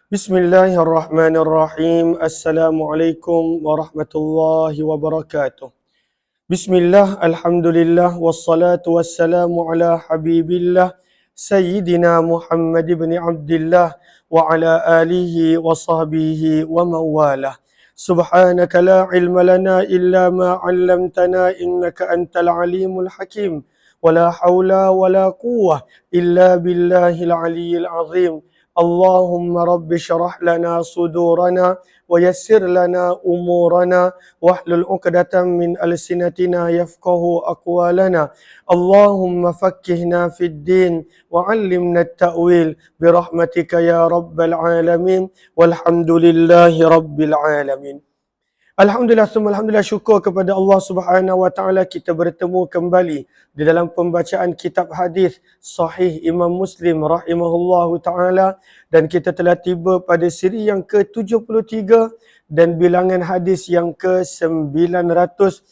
Bismillahirrahmanirrahim. Assalamualaikum warahmatullahi wabarakatuh. Bismillah, alhamdulillah, wassalatu wassalamu ala habibillah, Sayyidina Muhammad ibn Abdillah, wa ala alihi wa sahbihi wa mawalah. Subhanaka la ilma lana illa ma 'allamtana innaka antal alimul hakim. Wa la hawla wa la quwwah illa billahil aliyyil azim. Allahumma rabbi syarah lana sudurana wa yassir lana umurana wahlul 'uqdatam min alsinatina yafqahu aqwalana. Allahumma faqqihna fid din wa 'allimna at-ta'wil bi rahmatika ya rabbal alamin walhamdulillahi rabbil alamin. Alhamdulillah, alhamdulillah, syukur kepada Allah Subhanahu wa taala kita bertemu kembali di dalam pembacaan kitab hadis sahih Imam Muslim rahimahullahu taala, dan kita telah tiba pada siri yang ke-73 dan bilangan hadis yang ke-929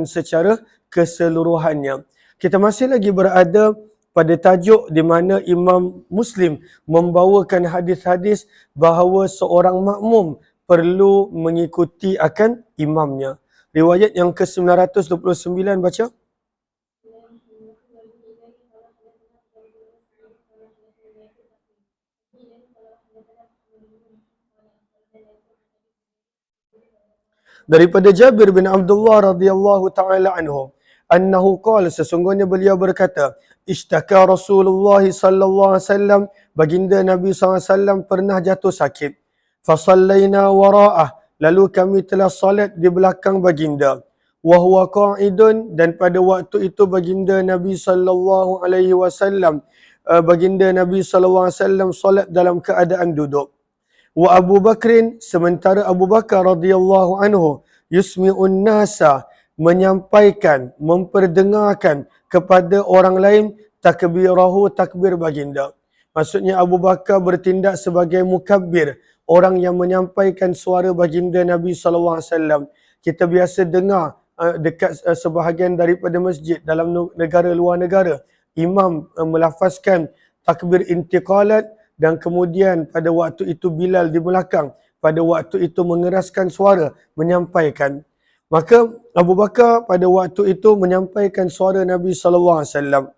secara keseluruhannya. Kita masih lagi berada pada tajuk di mana Imam Muslim membawakan hadis-hadis bahawa seorang makmum perlu mengikuti akan imamnya. Riwayat yang ke-929 baca. Daripada Jabir bin Abdullah radhiyallahu taala anhu, annahu qala, sesungguhnya beliau berkata, ishtaka Rasulullah sallallahu alaihi wasallam, baginda Nabi sallallahu alaihi wasallam pernah jatuh sakit. Fasallaina wara'ah, lalu kami telah salat di belakang baginda. Wa huwa qa'idun, dan pada waktu itu baginda Nabi sallallahu alaihi wasallam salat dalam keadaan duduk. Wa Abu Bakrin, sementara Abu Bakar radhiyallahu anhu yusmi'un nasa, menyampaikan, memperdengarkan kepada orang lain takbirahu, takbir baginda. Maksudnya Abu Bakar bertindak sebagai mukabbir, orang yang menyampaikan suara baginda Nabi SAW. Kita biasa dengar dekat sebahagian daripada masjid dalam negara luar negara, imam melafazkan takbir intiqalat, dan kemudian pada waktu itu Bilal di belakang pada waktu itu mengeraskan suara menyampaikan. Maka Abu Bakar pada waktu itu menyampaikan suara Nabi SAW.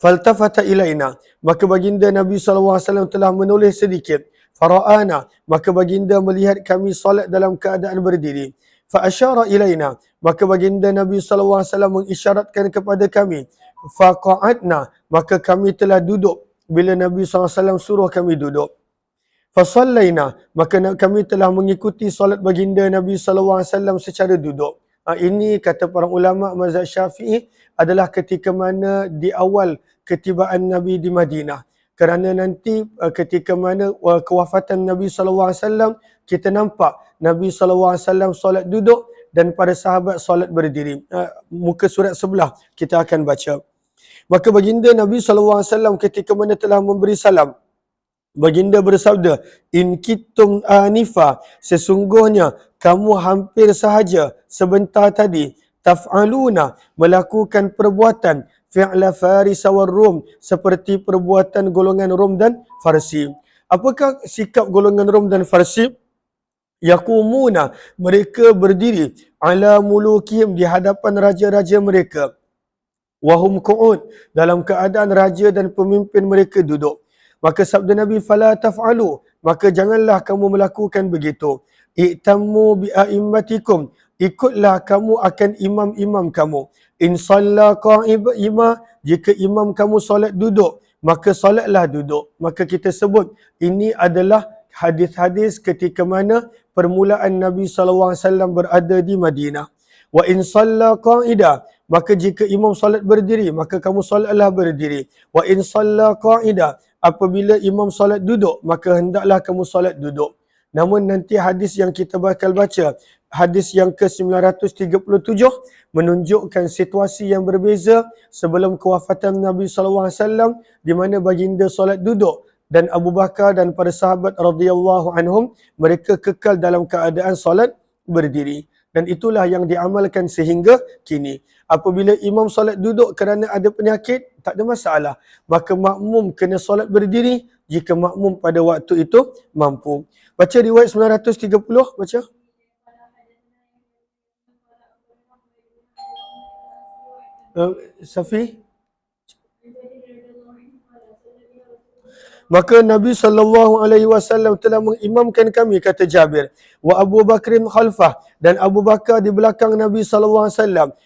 Faltafata ilaina, maka baginda Nabi SAW telah menoleh sedikit. Fara'ana, maka baginda melihat kami solat dalam keadaan berdiri. Fa'asyara ilaina, maka baginda Nabi SAW mengisyaratkan kepada kami. Faqa'adna, maka kami telah duduk bila Nabi SAW suruh kami duduk. Fasallaina, maka kami telah mengikuti solat baginda Nabi SAW secara duduk. Ini kata para ulama mazhab Syafi'i adalah ketika mana di awal ketibaan Nabi di Madinah. Kerana nanti ketika mana kewafatan Nabi SAW, kita nampak Nabi SAW solat duduk dan para sahabat solat berdiri. Muka surat sebelah kita akan baca. Maka baginda Nabi SAW ketika mana telah memberi salam, baginda bersabda, in kittum anifa, sesungguhnya kamu hampir sahaja sebentar tadi, taf'aluna, melakukan perbuatan, fi'la Faris war Rum, seperti perbuatan golongan Rom dan Farsi. Apakah sikap golongan Rom dan Farsi? Yaqumuna, mereka berdiri, ala mulukihim, di hadapan raja-raja mereka. Wahum qu'ud, dalam keadaan raja dan pemimpin mereka duduk. Maka sabda Nabi, fala taf'alu, maka janganlah kamu melakukan begitu. I'tammu bi'a'immatikum, ikutlah kamu akan imam-imam kamu. In salla qa'ima, jika imam kamu solat duduk, maka solatlah duduk. Maka kita sebut ini adalah hadis-hadis ketika mana permulaan Nabi SAW berada di Madinah. Wa in salla qa'ida, maka jika imam solat berdiri, maka kamu solatlah berdiri. Wa in salla qa'ida, apabila imam solat duduk, maka hendaklah kamu solat duduk. Namun nanti hadis yang kita bakal baca, hadis yang ke-937, menunjukkan situasi yang berbeza sebelum kewafatan Nabi SAW, di mana baginda solat duduk dan Abu Bakar dan para sahabat radhiyallahu anhum mereka kekal dalam keadaan solat berdiri. dan itulah yang diamalkan sehingga kini. Apabila imam solat duduk kerana ada penyakit, tak ada masalah. Maka makmum kena solat berdiri jika makmum pada waktu itu mampu. Baca riwayat 930, baca. Safi. Maka Nabi SAW telah mengimamkan kami, kata Jabir. Wa Abu Bakrin khalfah, dan Abu Bakar di belakang Nabi SAW.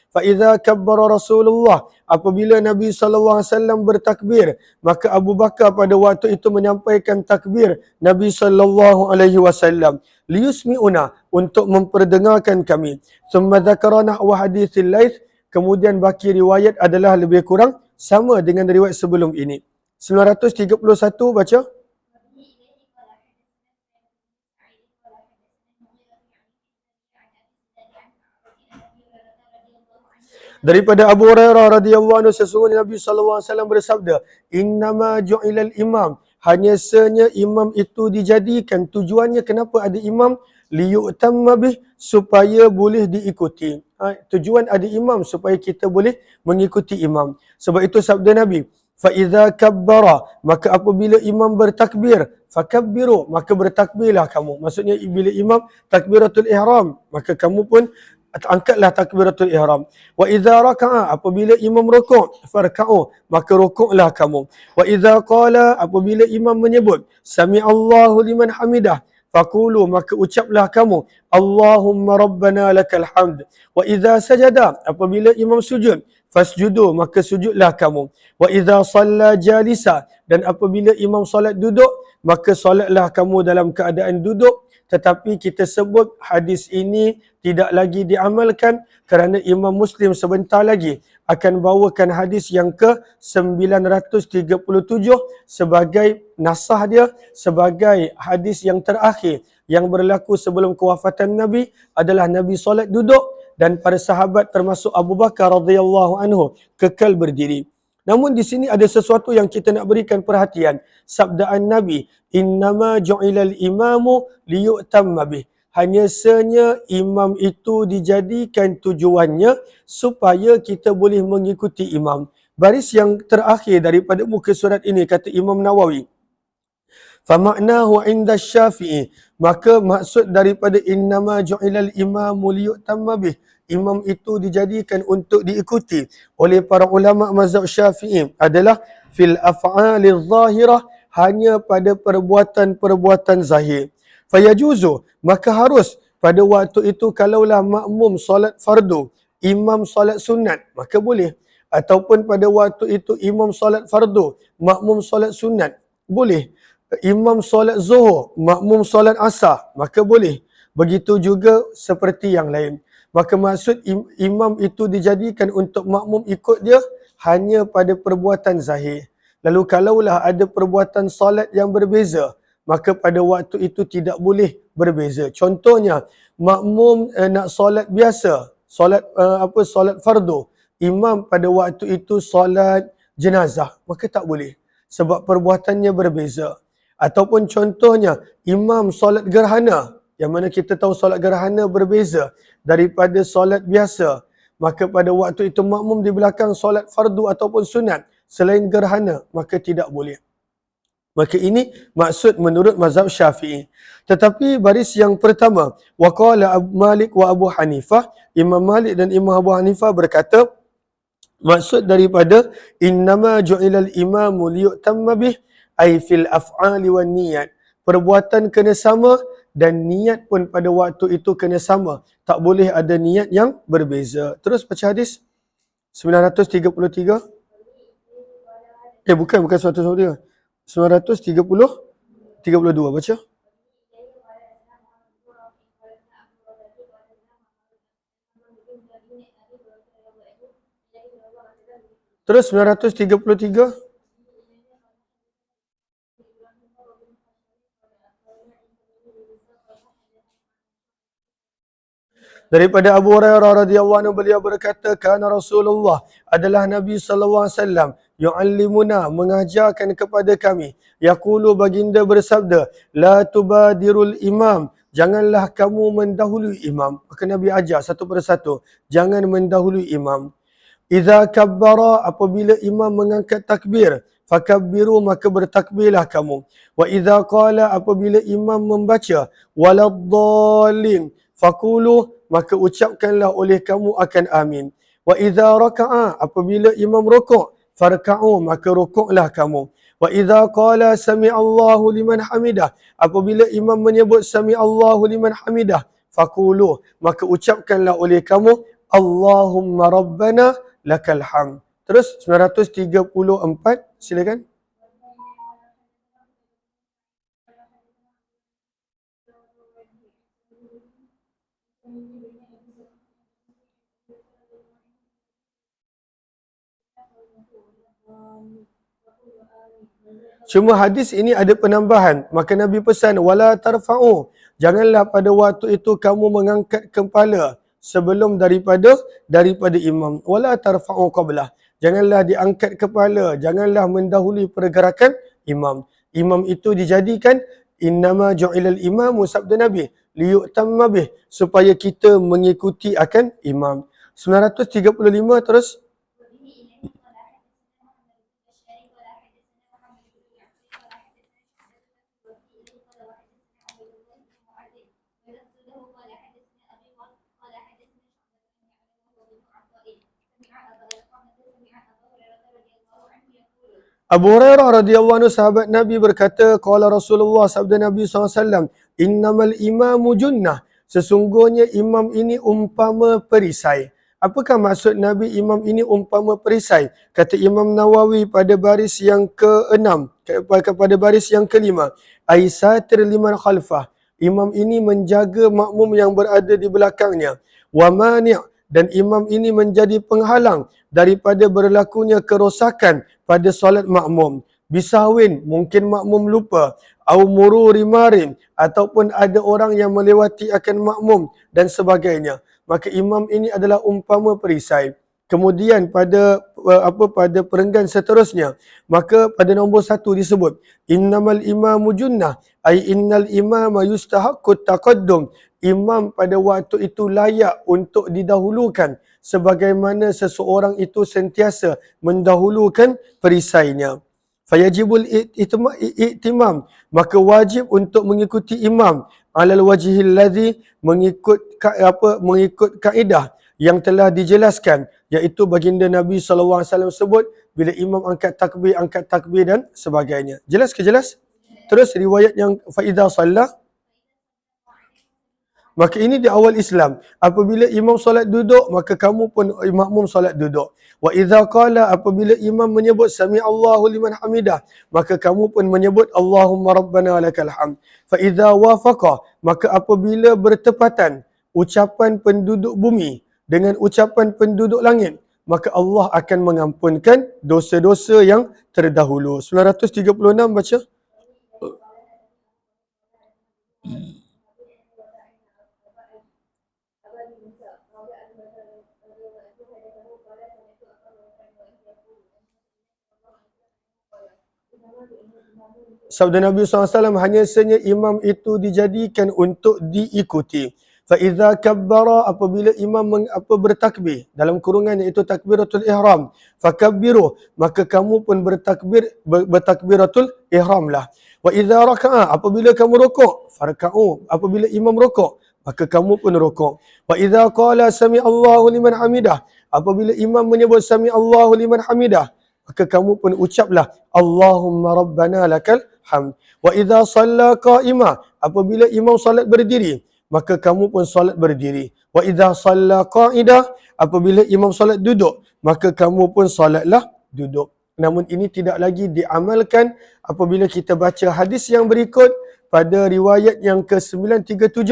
Fa idza kabbara Rasulullah, apabila Nabi SAW bertakbir, maka Abu Bakar pada waktu itu menyampaikan takbir Nabi SAW. Liyusmi'una, untuk memperdengarkan kami. Thumma dzakara nahwa haditsil Laits, kemudian baki riwayat adalah lebih kurang sama dengan riwayat sebelum ini. 931, baca. Daripada Abu Hurairah radhiyallahu anhu, sesungguhnya Nabi SAW bersabda, innama ju'ilal imam, hanya senya imam itu dijadikan, tujuannya kenapa ada imam, liyu'tamma bih, supaya boleh diikuti. Tujuan ada imam supaya kita boleh mengikuti imam. Sebab itu sabda Nabi, fa idza kabbara, maka apabila imam bertakbir, fakabbiru, maka bertakbirlah kamu. Maksudnya bila imam takbiratul ihram, maka kamu pun angkatlah takbiratul ihram. Wa idza raka'a, apabila imam rukuk, farka'u, maka rukuklah kamu. Wa idza qala, apabila imam menyebut sami'allahu liman hamidah, faqulu, maka ucaplah kamu Allahumma rabbana lakal hamd. Wa idza sajada, apabila imam sujud, fasjudu, maka sujudlah kamu. Wa idza shalla jalisa, dan apabila imam solat duduk, maka solatlah kamu dalam keadaan duduk. Tetapi kita sebut hadis ini tidak lagi diamalkan kerana Imam Muslim sebentar lagi akan bawakan hadis yang ke-937 sebagai nasah dia, sebagai hadis yang terakhir yang berlaku sebelum kewafatan Nabi adalah Nabi solat duduk dan para sahabat termasuk Abu Bakar radhiyallahu anhu kekal berdiri. Namun di sini ada sesuatu yang kita nak berikan perhatian. Sabdaan Nabi, innama ju'ilal imamu liyu'tamma bih. Hanya senya imam itu dijadikan tujuannya supaya kita boleh mengikuti imam. Baris yang terakhir daripada muka surat ini, kata Imam Nawawi, famaknahu inda Syafi'i, maka maksud daripada innama ju'ilal imamu liyu'tamma bih, imam itu dijadikan untuk diikuti oleh para ulama mazhab Syafi'i adalah fil af'alil zahirah, hanya pada perbuatan-perbuatan zahir. Fayajuzu, maka harus pada waktu itu kalaulah makmum solat fardu, imam solat sunat, maka boleh. Ataupun pada waktu itu imam solat fardu, makmum solat sunat, boleh. Imam solat zuhur, makmum solat asar, maka boleh. Begitu juga seperti yang lain. Maka maksud imam itu dijadikan untuk makmum ikut dia hanya pada perbuatan zahir. Lalu kalaulah ada perbuatan solat yang berbeza, maka pada waktu itu tidak boleh berbeza. Contohnya, makmum nak solat biasa, solat fardu, imam pada waktu itu solat jenazah, maka tak boleh sebab perbuatannya berbeza. Ataupun contohnya, imam solat gerhana, yang mana kita tahu solat gerhana berbeza daripada solat biasa, maka pada waktu itu makmum di belakang solat fardu ataupun sunat selain gerhana, maka tidak boleh. Maka ini maksud menurut mazhab Syafi'i. Tetapi baris yang pertama, waqala Malik wa Abu Hanifah, Imam Malik dan Imam Abu Hanifah berkata, maksud daripada innama ju'ilal imamu liyu'tamma bih ay fil af'ali wan niyat, perbuatan kena sama dan niat pun pada waktu itu kena sama. Tak boleh ada niat yang berbeza. Terus baca hadis 933. Bukan 133. 932, baca. Terus 933. Daripada Abu Hurairah radhiyallahu anhu, beliau berkata, kana Rasulullah, adalah Nabi sallallahu alaihi wasallam, yu'allimuna, mengajarkan kepada kami, yaqulu, baginda bersabda, la tubadirul imam, janganlah kamu mendahului imam. Maka Nabi ajar satu persatu, jangan mendahului imam. Idza kabbara, apabila imam mengangkat takbir, fakabbiru, maka bertakbirlah kamu. Wa idza qala, apabila imam membaca waladdallin, faqulu, maka ucapkanlah oleh kamu akan amin. Wa idza raka'a, apabila imam rukuk, farka'u, maka rukuklah kamu. Wa idza qala sami'allahu liman hamidah, apabila imam menyebut sami'allahu liman hamidah, faqulu, maka ucapkanlah oleh kamu Allahumma rabbana lakal hamd. Terus 934, silakan. Cuma hadis ini ada penambahan. Maka Nabi pesan, wala tarfa'u, janganlah pada waktu itu kamu mengangkat kepala sebelum daripada imam. Wala tarfa'u qablah, janganlah diangkat kepala, janganlah mendahului pergerakan imam. Imam itu dijadikan innama ju'ilal imamu, sabda Nabi, liyu'tamma bih, supaya kita mengikuti akan imam. 935 terus. Abu Hurairah radhiyallahu anhu, sahabat Nabi, berkata, qala Rasulullah, sabda Nabi SAW, innamal imamu junnah, sesungguhnya imam ini umpama perisai. Apakah maksud Nabi imam ini umpama perisai? Kata Imam Nawawi pada baris yang ke-6, kepada baris yang ke-5, aisatir liman khalfah, imam ini menjaga makmum yang berada di belakangnya. Wa mani', dan imam ini menjadi penghalang daripada berlakunya kerosakan pada solat makmum. Bisahwin, mungkin makmum lupa. Au mururi marin, ataupun ada orang yang melewati akan makmum dan sebagainya. Maka imam ini adalah umpama perisai. Kemudian pada perenggan seterusnya, maka pada nombor 1 disebut innamal imamu junnah, ai innal imama yustahaqqu taqaddum, imam pada waktu itu layak untuk didahulukan sebagaimana seseorang itu sentiasa mendahulukan perisainya. Fayajibul i'timam, maka wajib untuk mengikuti imam alal wajhil ladzi, mengikut kaedah yang telah dijelaskan, iaitu baginda Nabi SAW sebut bila imam angkat takbir dan sebagainya. Jelas ke jelas? Terus riwayat yang faidha sallah, maka ini di awal Islam. Apabila imam solat duduk, maka kamu pun makmum solat duduk. Wa idza qala, apabila imam menyebut sami Allahu liman hamidah, maka kamu pun menyebut Allahumma rabbana lakal hamd. Fa idza wafaqa, maka apabila bertepatan ucapan penduduk bumi dengan ucapan penduduk langit, maka Allah akan mengampunkan dosa-dosa yang terdahulu. 936 baca. Sabda Nabi SAW, hanya sahaja imam itu dijadikan untuk diikuti. Fa'idha kabbara, apabila imam bertakbir, dalam kurungan iaitu takbiratul ihram, fakabbiru, maka kamu pun bertakbiratul ihram lah. Wa idza raka'a, apabila kamu rukuk, farka'u, apabila imam rukuk, maka kamu pun rukuk. Wa idza qala sami Allahu liman hamidah, apabila imam menyebut sami Allahu liman hamidah, maka kamu pun ucaplah Allahumma rabbana lakal hamd. Wa idza shalla qa'ima, apabila imam salat berdiri, maka kamu pun salat berdiri. Wa idza shalla qa'idah, apabila imam salat duduk, maka kamu pun salatlah duduk. Namun ini tidak lagi diamalkan apabila kita baca hadis yang berikut pada riwayat yang ke-937,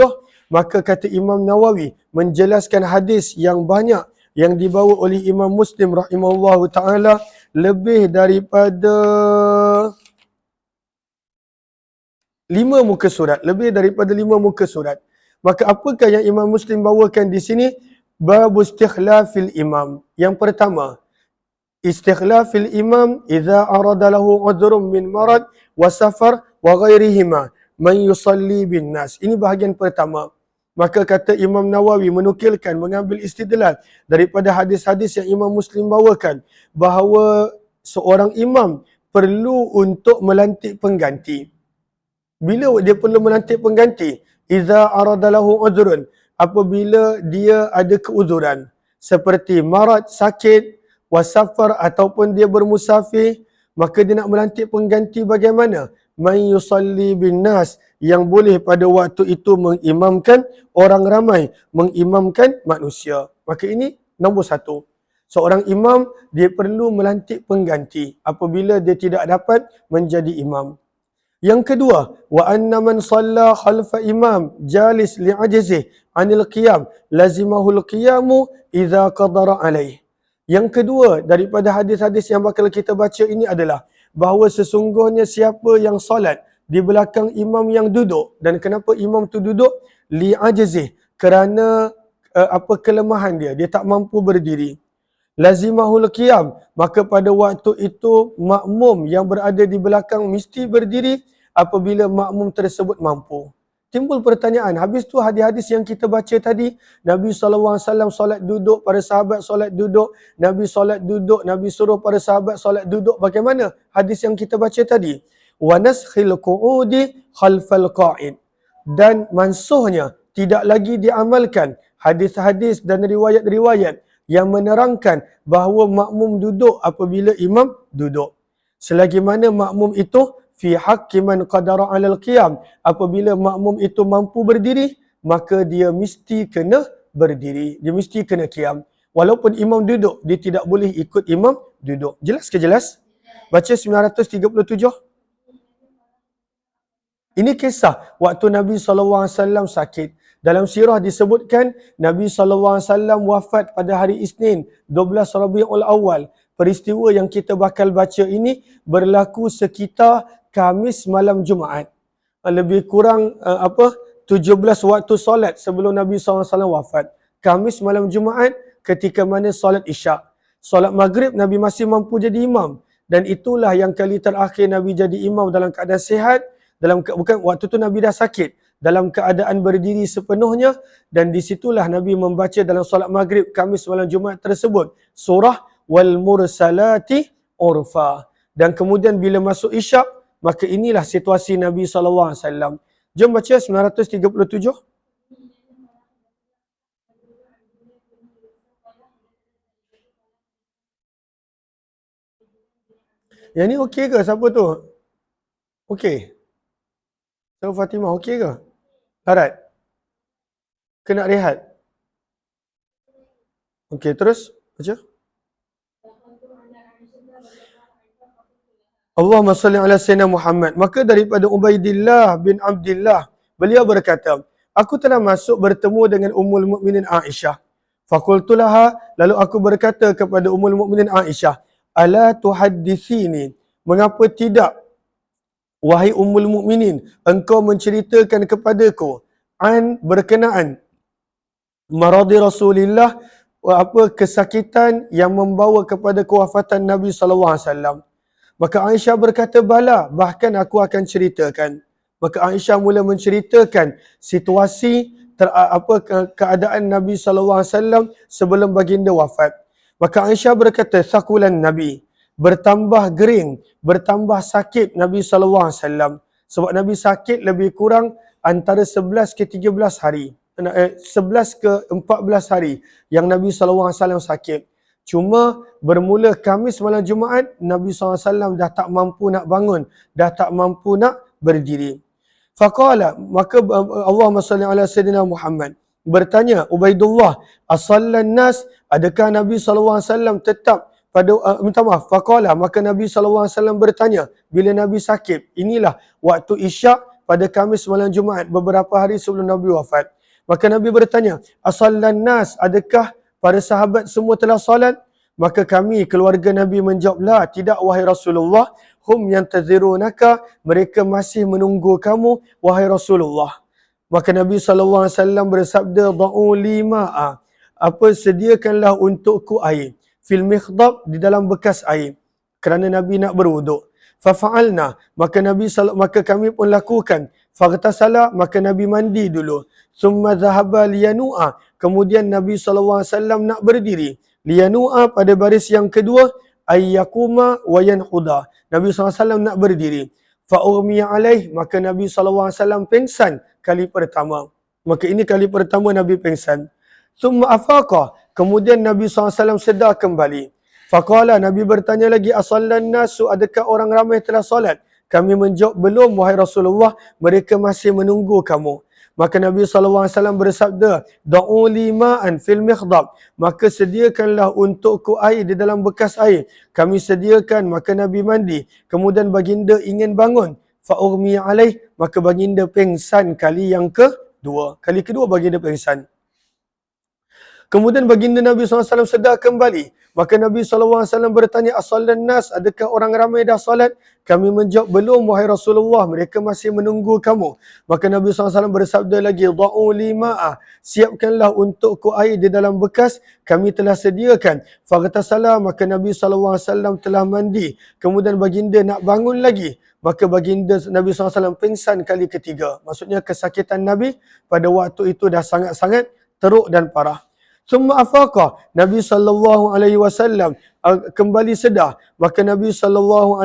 maka kata Imam Nawawi menjelaskan hadis yang banyak yang dibawa oleh Imam Muslim rahimahullahu ta'ala, lebih daripada 5 muka surat, lebih daripada 5 muka surat. Maka apakah yang Imam Muslim bawakan di sini? Bab istikhlafil imam. Yang pertama, istikhlafil imam idza arada lahu udhrun min marad wa safar wa ghairihima. man yusalli bin nas. Ini bahagian pertama. Maka kata Imam Nawawi menukilkan, mengambil istidlal daripada hadis-hadis yang Imam Muslim bawakan, bahawa seorang imam perlu untuk melantik pengganti. Bila dia perlu melantik pengganti? Iza aradalahu udhrun, apabila dia ada keuzuran, seperti marad, sakit, wasafar, ataupun dia bermusafir, maka dia nak melantik pengganti bagaimana? Man yusalli bin nas, yang boleh pada waktu itu mengimamkan orang ramai, mengimamkan manusia. Maka ini nombor satu. Seorang imam, dia perlu melantik pengganti apabila dia tidak dapat menjadi imam. Yang kedua, wa anna man shalla khalfa imam jalis li'ajzih anil qiyam lazimahul qiyamu idza qadara alaih. Yang kedua daripada hadis-hadis yang bakal kita baca ini adalah bahawa sesungguhnya siapa yang solat di belakang imam yang duduk, dan kenapa imam tu duduk? Li'ajzih, kerana kelemahan dia tak mampu berdiri. Lazimahul qiyam, maka pada waktu itu makmum yang berada di belakang mesti berdiri apabila makmum tersebut mampu. Timbul pertanyaan, habis tu hadis-hadis yang kita baca tadi, Nabi SAW solat duduk, para sahabat solat duduk, Nabi solat duduk, Nabi suruh para sahabat solat duduk, bagaimana hadis yang kita baca tadi? Wa naskhil qu'udi khalfal qa'id, dan mansuhnya tidak lagi diamalkan hadis-hadis dan riwayat-riwayat yang menerangkan bahawa makmum duduk apabila imam duduk. Selagi mana makmum itu fi haqqi man qadara 'alal qiyam, apabila makmum itu mampu berdiri, maka dia mesti kena berdiri, dia mesti kena qiyam. Walaupun imam duduk, dia tidak boleh ikut imam duduk. Jelas ke jelas? Baca 937. Ini kisah waktu Nabi SAW sakit. Dalam sirah disebutkan Nabi SAW wafat pada hari Isnin 12 Rabiul Awal. Peristiwa yang kita bakal baca ini berlaku sekitar Khamis malam Jumaat. Lebih kurang 17 waktu solat sebelum Nabi SAW wafat. Khamis malam Jumaat ketika mana solat Isyak. Solat Maghrib Nabi masih mampu jadi imam. Dan itulah yang kali terakhir Nabi jadi imam dalam keadaan sihat. Bukan waktu tu Nabi dah sakit, dalam keadaan berdiri sepenuhnya, dan disitulah Nabi membaca dalam solat Maghrib Khamis malam Jumaat tersebut surah wal mursalati urfa. Dan kemudian bila masuk Isyak, maka inilah situasi Nabi SAW. Jom baca 937. Yang ni okey ke? Siapa tu? Okey. Saudara Fatimah, okey ke? Larat? Kena rehat? Okey, terus baca. Allahumma salli ala Sayyidina Muhammad. Maka daripada Ubaidillah bin Abdillah, beliau berkata, aku telah masuk bertemu dengan Ummul Mukminin Aisyah. Faqultulaha, lalu aku berkata kepada Ummul Mukminin Aisyah, ala tuhaddithini, mengapa tidak, wahai Ummul Mukminin, engkau menceritakan kepadaku berkenaan maradi Rasulillah, kesakitan yang membawa kepada kewafatan Nabi SAW. Maka Aisyah berkata, bala, bahkan aku akan ceritakan. Maka Aisyah mula menceritakan situasi keadaan Nabi SAW sebelum baginda wafat. Maka Aisyah berkata, sakulan Nabi, bertambah gering, bertambah sakit Nabi SAW. Sebab Nabi sakit lebih kurang antara 11 ke 13 hari. 11 ke 14 hari yang Nabi SAW sakit. Cuma bermula Khamis malam Jumaat, Nabi SAW dah tak mampu nak bangun, dah tak mampu nak berdiri. Faqala, maka Allahumma salli ala Sayyidina Muhammad, bertanya Ubaidullah, asallan nas, adakah Nabi SAW tetap pada minta maaf, faqala, maka Nabi SAW bertanya bila Nabi sakit. Inilah waktu Isyak pada Khamis malam Jumaat beberapa hari sebelum Nabi wafat. Maka Nabi bertanya, asallan nas, adakah para sahabat semua telah solat? Maka kami keluarga Nabi menjawab, la, tidak wahai Rasulullah, hum yantazirunaka, mereka masih menunggu kamu wahai Rasulullah. Maka Nabi SAW bersabda, da'u lima'a, sediakanlah untukku air, fil mikhdab, di dalam bekas air, kerana Nabi nak berwuduk. Fafa'alna, maka kami pun lakukan, Faghtasala, maka Nabi mandi dulu. Summa dhahaba liyanu'a, kemudian Nabi SAW nak berdiri. Liyanu'a, pada baris yang kedua, ayyakuma wa yanhuda. Nabi SAW nak berdiri. Fa'urmiya alaih, maka Nabi SAW pengsan kali pertama. Maka ini kali pertama Nabi pengsan. Summa afaqa, kemudian Nabi SAW sedar kembali. Faqala, Nabi bertanya lagi, asallan nasu, adakah orang ramai telah solat? Kami menjawab, belum wahai Rasulullah, mereka masih menunggu kamu. Maka Nabi SAW bersabda, da'u lima'an fil mikhdab, maka sediakanlah untukku air di dalam bekas air. Kami sediakan, maka Nabi mandi. Kemudian baginda ingin bangun. Fa'urmiya alaih, maka baginda pengsan kali yang kedua. Kali kedua baginda pengsan. Kemudian baginda Nabi SAW sedar kembali. Maka Nabi SAW bertanya, asallan nas, adakah orang ramai dah solat? Kami menjawab, belum wahai Rasulullah, mereka masih menunggu kamu. Maka Nabi SAW bersabda lagi, da'u lima'ah, siapkanlah untukku air di dalam bekas, kami telah sediakan. Faghtasala, maka Nabi SAW telah mandi. Kemudian baginda nak bangun lagi. Maka baginda Nabi SAW pingsan kali ketiga. Maksudnya kesakitan Nabi pada waktu itu dah sangat-sangat teruk dan parah. Summa afaqa, Nabi SAW kembali sedar. Maka Nabi SAW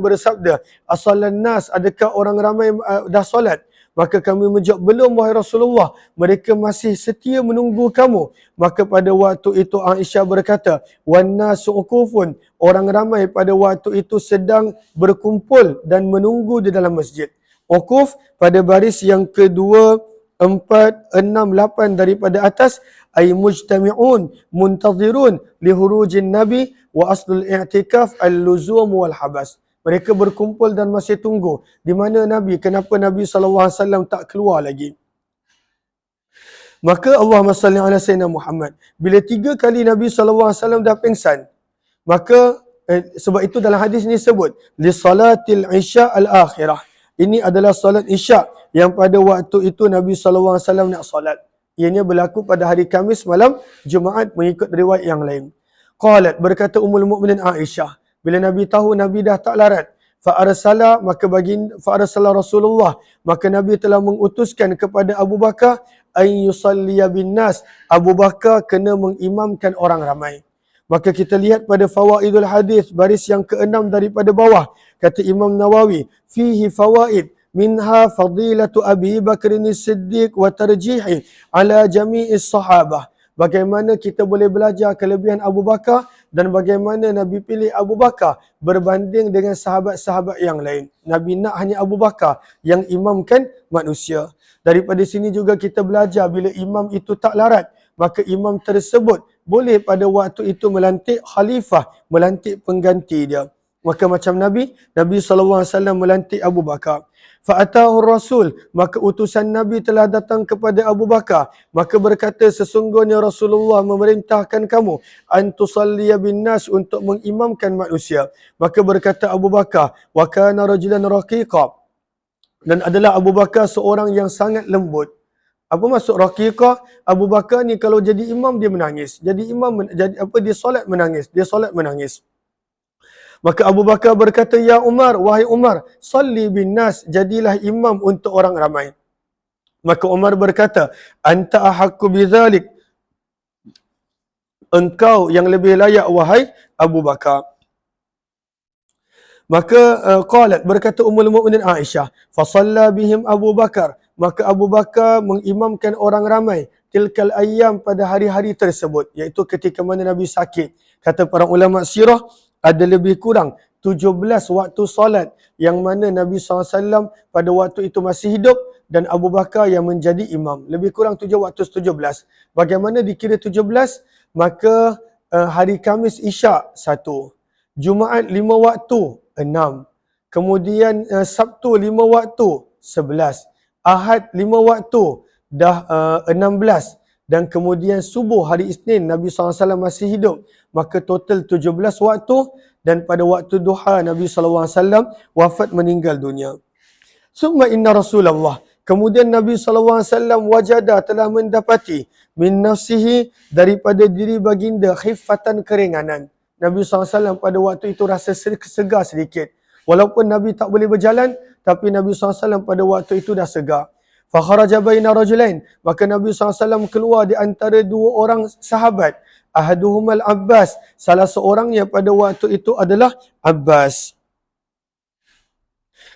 bersabda, asallan nas, adakah orang ramai dah solat? Maka kami menjawab, belum wahai Rasulullah, mereka masih setia menunggu kamu. Maka pada waktu itu Aisyah berkata, wan nasu uqufun, orang ramai pada waktu itu sedang berkumpul dan menunggu di dalam masjid. Uquf pada baris yang kedua, 4, 6, 8 daripada atas, ay mujtami'un muntazirun lihurujin nabi wa aslul i'tikaf al-luzum wal habas. Mereka berkumpul dan masih tunggu. Di mana Nabi? Kenapa Nabi SAW tak keluar lagi? Maka Allahumma salli ala Sayyidina Muhammad. Bila 3 kali Nabi SAW dah pingsan, maka sebab itu dalam hadis ni sebut li salatil isya al-akhirah. Ini adalah salat isya yang pada waktu itu Nabi SAW nak salat. Ianya berlaku pada hari Khamis malam Jumaat mengikut riwayat yang lain. Qalat, berkata Ummul Mukminin Aisyah, bila Nabi tahu Nabi dah tak larat, fa'arsala, maka fa'arsala Rasulullah, maka Nabi telah mengutuskan kepada Abu Bakar ay yusalliya bin nas, Abu Bakar kena mengimamkan orang ramai. Maka kita lihat pada fawaidul hadis baris yang ke-6 daripada bawah, kata Imam Nawawi, fihi fawaid minha fadilatu Abi Bakr as-Siddiq wa tarjihi ala jami'is sahabah. Bagaimana kita boleh belajar kelebihan Abu Bakar dan bagaimana Nabi pilih Abu Bakar berbanding dengan sahabat-sahabat yang lain. Nabi nak hanya Abu Bakar yang imamkan manusia. Daripada sini juga kita belajar bila imam itu tak larat, maka imam tersebut boleh pada waktu itu melantik khalifah, melantik pengganti dia. Maka macam Nabi SAW melantik Abu Bakar. Fa'atahu Rasul, maka utusan Nabi telah datang kepada Abu Bakar. Maka berkata, sesungguhnya Rasulullah memerintahkan kamu antusalliya bin nas, untuk mengimamkan manusia. Maka berkata Abu Bakar, wa kana rajulan raqiqa, dan adalah Abu Bakar seorang yang sangat lembut. Apa maksud raqiqah? Abu Bakar ni kalau jadi imam dia menangis. Jadi imam dia solat menangis. Maka Abu Bakar berkata, ya Umar, wahai Umar, salli bin nas, jadilah imam untuk orang ramai. Maka Umar berkata, anta ahaqqu bidzalik, engkau yang lebih layak wahai Abu Bakar. Maka qalat, berkata Ummul Mukminin Aisyah, fa shalla bihim Abu Bakar, maka Abu Bakar mengimamkan orang ramai tilkal ayyam, pada hari-hari tersebut, iaitu ketika mana Nabi sakit. Kata para ulama sirah, ada lebih kurang 17 waktu solat yang mana Nabi SAW pada waktu itu masih hidup dan Abu Bakar yang menjadi imam. Lebih kurang 17. Bagaimana dikira 17? Maka hari Khamis Isyak 1, Jumaat 5 waktu 6, kemudian Sabtu 5 waktu 11, Ahad 5 waktu dah 16, dan kemudian subuh hari Isnin Nabi SAW masih hidup. Maka total 17 waktu, dan pada waktu duha Nabi SAW wafat meninggal dunia. Summa inna Rasulullah, kemudian Nabi SAW wajada, telah mendapati min nafsihi, daripada diri baginda, khifatan, keringanan. Nabi SAW pada waktu itu rasa segar sedikit. Walaupun Nabi tak boleh berjalan, tapi Nabi SAW pada waktu itu dah segar. Fakharaja baina rajulain, maka Nabi SAW keluar di antara dua orang sahabat. Ahaduhumal Abbas, salah seorangnya pada waktu itu adalah Abbas.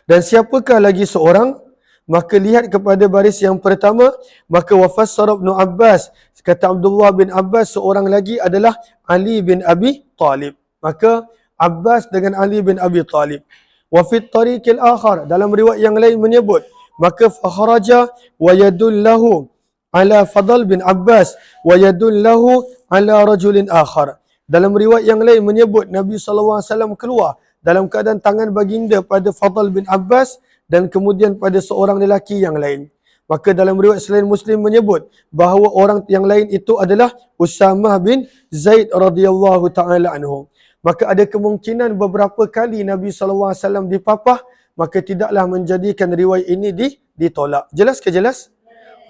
Dan siapakah lagi seorang? Maka lihat kepada baris yang pertama, maka wafassara Ibn Abbas, kata Abdullah bin Abbas, seorang lagi adalah Ali bin Abi Talib. Maka Abbas dengan Ali bin Abi Talib. Wa fi tariqil akhar, dalam riwayat yang lain menyebut, maka fakharaja wa yadullahu ala Fadl bin Abbas wa yadullahu ala rajulin akhar. Dalam riwayat yang lain menyebut Nabi SAW keluar dalam keadaan tangan baginda pada Fadl bin Abbas dan kemudian pada seorang lelaki yang lain. Maka dalam riwayat selain Muslim menyebut bahawa orang yang lain itu adalah Usamah bin Zaid radhiyallahu taala anhu. Maka ada kemungkinan beberapa kali Nabi SAW dipapah, maka tidaklah menjadikan riwayat ini ditolak. Jelas ke jelas?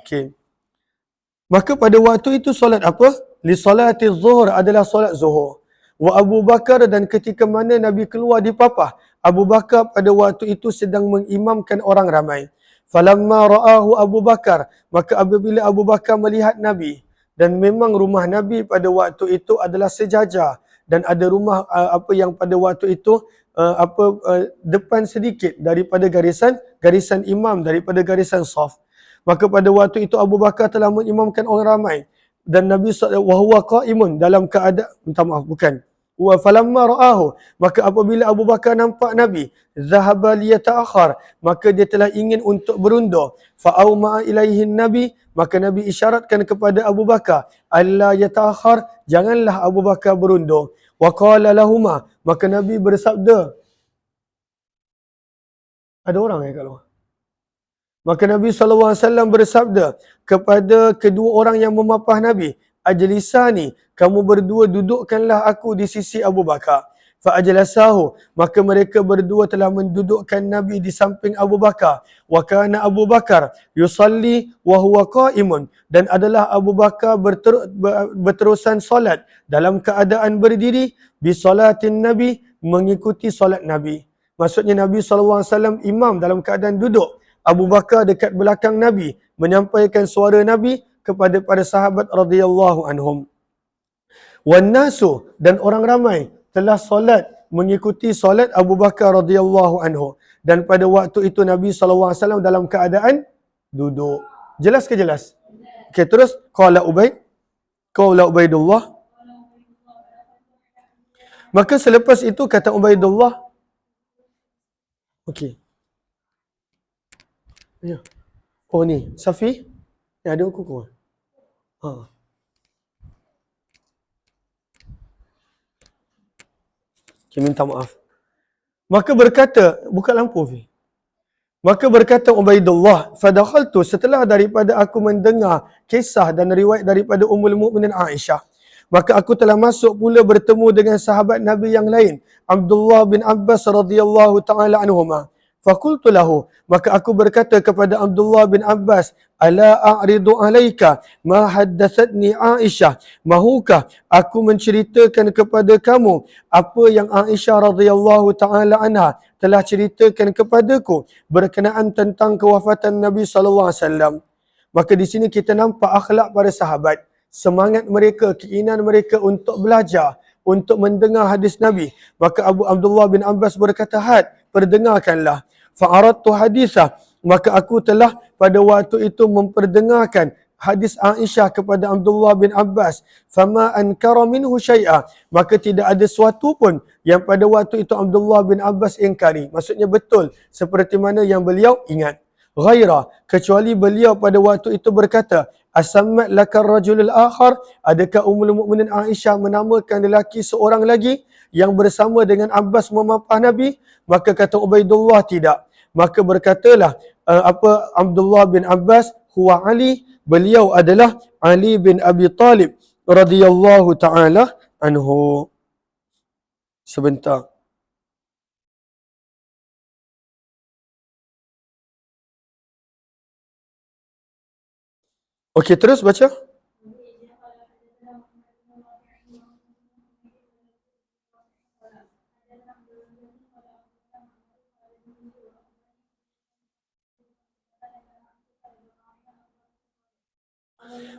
Okey. Maka pada waktu itu solat apa? Li salati zuhur adalah solat zuhur. Wa Abu Bakar, dan ketika mana Nabi keluar dipapah, Abu Bakar pada waktu itu sedang mengimamkan orang ramai. Falamma ra'ahu Abu Bakar, maka apabila Abu Bakar melihat Nabi, dan memang rumah Nabi pada waktu itu adalah sejajar, dan ada rumah apa yang pada waktu itu depan sedikit daripada garisan imam, daripada garisan saf. Maka pada waktu itu Abu Bakar telah mengimamkan orang ramai, dan Nabi SAW qaimun, dalam keadaan, minta maaf, bukan. Wa falamma ra'ahu, maka apabila Abu Bakar nampak Nabi, zahaba liyata'akhir, maka dia telah ingin untuk berundur. Fa'auma'a ilaihi Nabi, maka Nabi isyaratkan kepada Abu Bakar, alla yata'akhir, janganlah Abu Bakar berundur. Wa qala lahuma, maka Nabi bersabda, ada orang kat luar. Maka Nabi SAW bersabda kepada kedua orang yang memapah Nabi, ajlisani, kamu berdua dudukkanlah aku di sisi Abu Bakar. Fa'ajlasahu, maka mereka berdua telah mendudukkan Nabi di samping Abu Bakar. Wa kana Abu Bakar yusalli wa huwa qaimun, dan adalah Abu Bakar berterusan solat dalam keadaan berdiri, bi salatin Nabi, mengikuti solat Nabi. Maksudnya Nabi SAW imam dalam keadaan duduk, Abu Bakar dekat belakang Nabi menyampaikan suara Nabi kepada para sahabat radhiyallahu anhum. Wan nasu, dan orang ramai telah solat mengikuti solat Abu Bakar radhiyallahu anhu, dan pada waktu itu Nabi SAW dalam keadaan duduk. Jelas ke jelas? Okey, terus qala Ubaidullah. Maka selepas itu kata Ubaidullah, okey. Ya. Oh ni, Safi? Ya, ada kuku. Ha. Okay, minta maaf. Maka berkata, buka lampu Fi. Maka berkata Ubaidullah, fadakhaltu, setelah daripada aku mendengar kisah dan riwayat daripada Ummul Mukminin Aisyah, maka aku telah masuk pula bertemu dengan sahabat Nabi yang lain, Abdullah bin Abbas radhiyallahu taala anhuma. Fakultu lahu, maka aku berkata kepada Abdullah bin Abbas, ala a'ridu alaika ma haddathatni Aisyah, mahukah aku menceritakan kepada kamu apa yang Aisyah radhiyallahu taala anha telah ceritakan kepadaku berkenaan tentang kewafatan Nabi sallallahu alaihi wasallam. Maka di sini kita nampak akhlak para sahabat, semangat mereka, keinginan mereka untuk belajar, untuk mendengar hadis Nabi. Maka Abdullah bin Abbas berkata, had, perdengarkanlah. Fa'aradtu hadisah, maka aku telah pada waktu itu memperdengarkan hadis Aisyah kepada Abdullah bin Abbas. Fama ankara minhu syai'a, maka tidak ada sesuatu pun yang pada waktu itu Abdullah bin Abbas ingkari. Maksudnya betul seperti mana yang beliau ingat. Ghaira, kecuali beliau pada waktu itu berkata, asammat lakar rajulul akhar, adakah Ummul Mukminin Aisyah menamakan lelaki seorang lagi yang bersama dengan Abbas memapah Nabi? Maka kata Ubaidullah, tidak. Maka berkatalah Abdullah bin Abbas, huwa Ali, beliau adalah Ali bin Abi Talib radhiyallahu taala anhu. Sebentar. Okey, terus baca.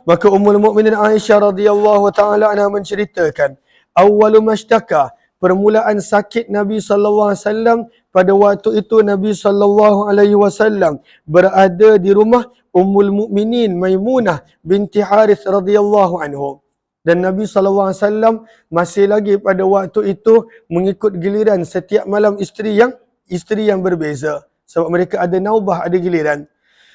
Maka Ummul Mukminin Aisyah radhiyallahu taala anha menceritakan, awwalu mashtaka, permulaan sakit Nabi sallallahu alaihi wasallam pada waktu itu Nabi sallallahu alaihi wasallam berada di rumah Ummul Mukminin Maimunah binti Harith radhiyallahu anhu. Dan Nabi sallallahu alaihi wasallam masih lagi pada waktu itu mengikut giliran setiap malam isteri yang berbeza. Sebab mereka ada naubah, ada giliran.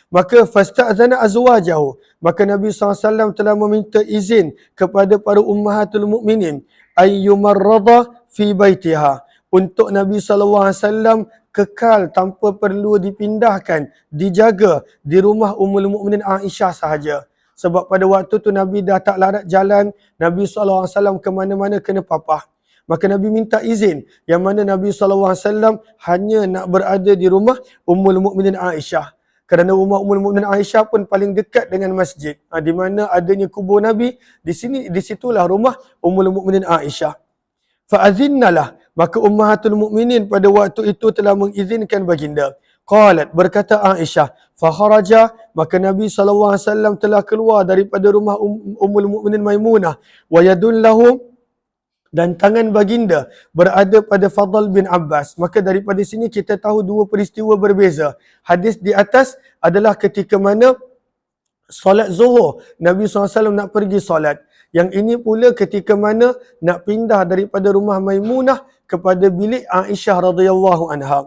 Maka fasta'zana azwajahu, maka Nabi SAW telah meminta izin kepada para ummahatul mukminin ayyumarrada fi baitiha, untuk Nabi SAW kekal tanpa perlu dipindahkan, dijaga di rumah Ummul Mukminin Aisyah sahaja. Sebab pada waktu tu Nabi dah tak larat jalan, Nabi SAW ke mana-mana kena papah. Maka Nabi minta izin, yang mana Nabi SAW hanya nak berada di rumah Ummul Mukminin Aisyah. Kerana rumah Ummul Mukminin Aisyah pun paling dekat dengan masjid. Di mana adanya kubur Nabi, di situlah rumah Ummul Mukminin Aisyah. Fa'azinnalah, maka ummahatul mukminin pada waktu itu telah mengizinkan baginda. Qalat, berkata Aisyah, fakharaja, maka Nabi SAW telah keluar daripada rumah Ummul Mukminin Maimunah, wa yadullahu, dan tangan baginda berada pada Fadl bin Abbas. Maka daripada sini kita tahu dua peristiwa berbeza. Hadis di atas adalah ketika mana solat zuhur, Nabi SAW nak pergi solat. Yang ini pula ketika mana nak pindah daripada rumah Maimunah kepada bilik Aisyah radhiyallahu anha.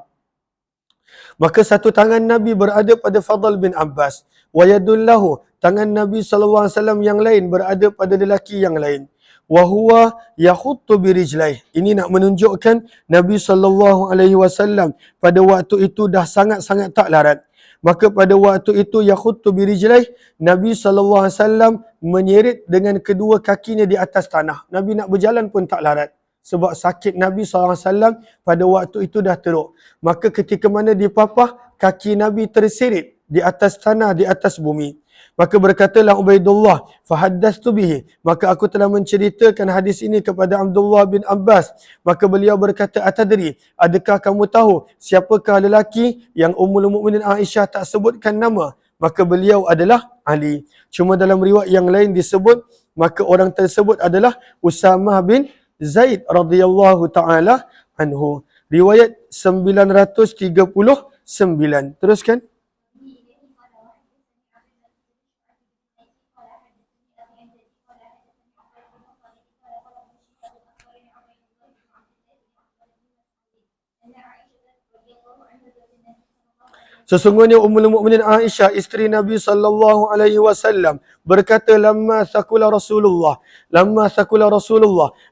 Maka satu tangan Nabi berada pada Fadl bin Abbas. Wa yadullahu, tangan Nabi SAW yang lain berada pada lelaki yang lain. Wahuwa yakhuttu birijlaih. Ini nak menunjukkan Nabi SAW pada waktu itu dah sangat-sangat tak larat. Maka pada waktu itu yakhuttu birijlaih, Nabi SAW menyeret dengan kedua kakinya di atas tanah. Nabi nak berjalan pun tak larat. Sebab sakit Nabi SAW pada waktu itu dah teruk. Maka ketika mana dipapah, kaki Nabi terseret di atas tanah, di atas bumi. Maka berkatalah Ubaidullah, fahaddastu bihi, maka aku telah menceritakan hadis ini kepada Abdullah bin Abbas. Maka beliau berkata, atadri, adakah kamu tahu siapakah lelaki yang Ummul Mukminin Aisyah tak sebutkan nama? Maka beliau adalah Ali. Cuma dalam riwayat yang lain disebut, maka orang tersebut adalah Usamah bin Zaid radhiyallahu taala anhu. Riwayat 939. Teruskan. Sesungguhnya Ummul Mukminin Aisyah, isteri Nabi sallallahu alaihi wasallam, berkata, lamma thaqula Rasulullah,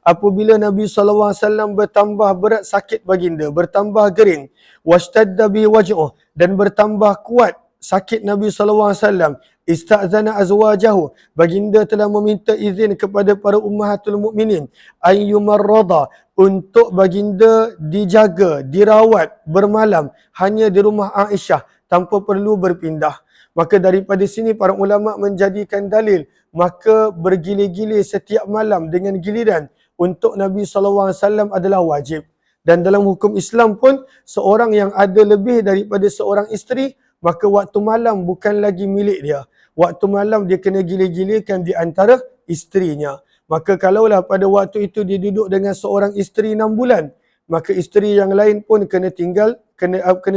apabila Nabi sallallahu alaihi wasallam bertambah berat sakit baginda, bertambah gering, washtadda bi waj'uh, dan bertambah kuat sakit Nabi sallallahu alaihi wasallam, ista'zana azwajahu, baginda telah meminta izin kepada para ummahatul mukminin ayyumarrada, untuk baginda dijaga, dirawat bermalam hanya di rumah Aisyah tanpa perlu berpindah. Maka daripada sini para ulama menjadikan dalil, maka bergilir-gilir setiap malam dengan giliran untuk Nabi SAW adalah wajib. Dan dalam hukum Islam pun, seorang yang ada lebih daripada seorang isteri, maka waktu malam bukan lagi milik dia. Waktu malam dia kena gilir-gilirkan di antara isterinya. Maka kalaulah pada waktu itu dia duduk dengan seorang isteri 6 bulan, maka isteri yang lain pun kena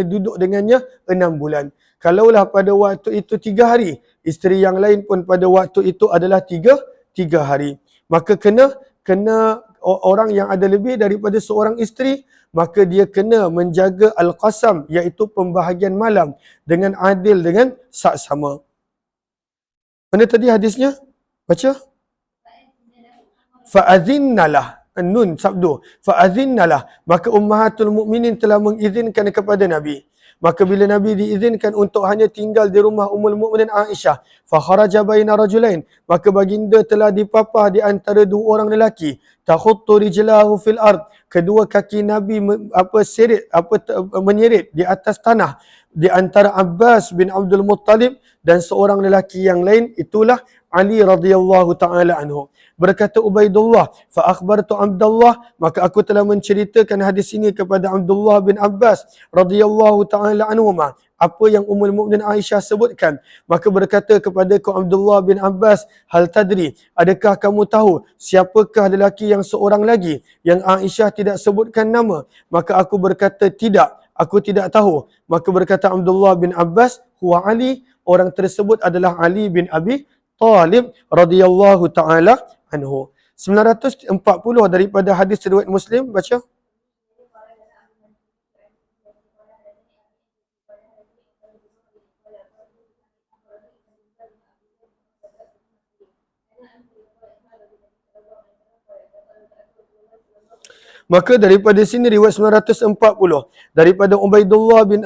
duduk dengannya 6 bulan. Kalaulah pada waktu itu 3 hari, isteri yang lain pun pada waktu itu adalah 3 hari. Maka kena orang yang ada lebih daripada seorang isteri, maka dia kena menjaga al-qasam, iaitu pembahagian malam dengan adil, dengan saksama. Mana tadi hadisnya? Baca. Fa'adhinnalah, nun sabdu, fa'adhinnalah, maka ummahatul mukminin telah mengizinkan kepada Nabi. Maka bila Nabi diizinkan untuk hanya tinggal di rumah Ummul Mukminin Aisyah, fa kharaja baina rajulain, maka baginda telah dipapah di antara dua orang lelaki, takhuttu rijlahu fil ard, kedua kaki Nabi menyeret di atas tanah, di antara Abbas bin Abdul Muttalib dan seorang lelaki yang lain, itulah Ali radhiyallahu taala anhu. Berkata Ubaidullah, fa akhbartu Abdullah, maka aku telah menceritakan hadis ini kepada Abdullah bin Abbas radhiyallahu taala anhuma, apa yang Ummul Mukminin Aisyah sebutkan. Maka berkata kepadaku Abdullah bin Abbas, hal tadri, adakah kamu tahu siapakah lelaki yang seorang lagi yang Aisyah tidak sebutkan nama? Maka aku berkata, tidak, aku tidak tahu. Maka berkata Abdullah bin Abbas, huwa Ali, orang tersebut adalah Ali bin Abi Talib radhiyallahu taala anhu. 940 daripada hadis riwayat Muslim, baca. Maka daripada sini riwayat 940 daripada Ubaidullah bin